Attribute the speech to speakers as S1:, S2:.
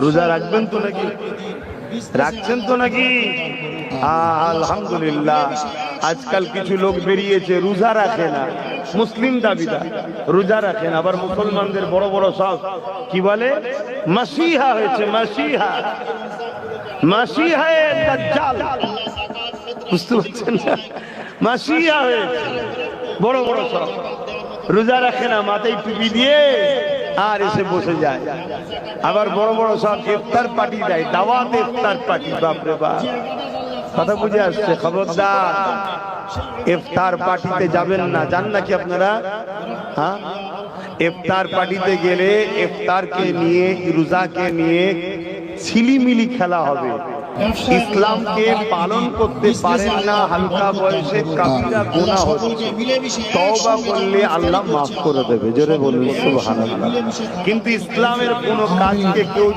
S1: রোজা রাখবেন তো নাকি? রাখছেন তো নাকি? আলহামদুলিল্লাহ। আজকাল কিছু লোক বেরিয়েছে রোজা রাখে না, মুসলিম দাবিদার, রোজা রাখেন, আবার মুসলমানদের বড় বড় সব কি বলে মাসিহা হয়েছে, মাসিহা, মাসিহায়ে দাজ্জাল, বুঝতে পারছেন না? মাসিহা হয়েছে বড় বড় সব, রোজা রাখে না, মাথায় টুপি দিয়ে আর এসে বসে যায়। আবার বড় বড় সব ইফতার পার্টি দেয়, দাওয়াত ইফতার পার্টি। বাপরে বাপ, কথা বুঝে আসছে? খবরদার, ইফতার পার্টিতে যাবেন না। জান নাকি আপনারা? হ্যাঁ, ইফতার পার্টিতে গেলে ইফতারকে নিয়ে, রোজাকে নিয়ে ছিলিমিলি খেলা হবে। ইসলামকে পালন করতে পারেন না, হালকা বয়সে কাবিরা গুনাহ হচ্ছে, তওবা করলে আল্লাহ মাফ করে দেবে। জোরে বলুন সুবহানাল্লাহ। কিন্তু ইসলামের কোন কাজকে কেউ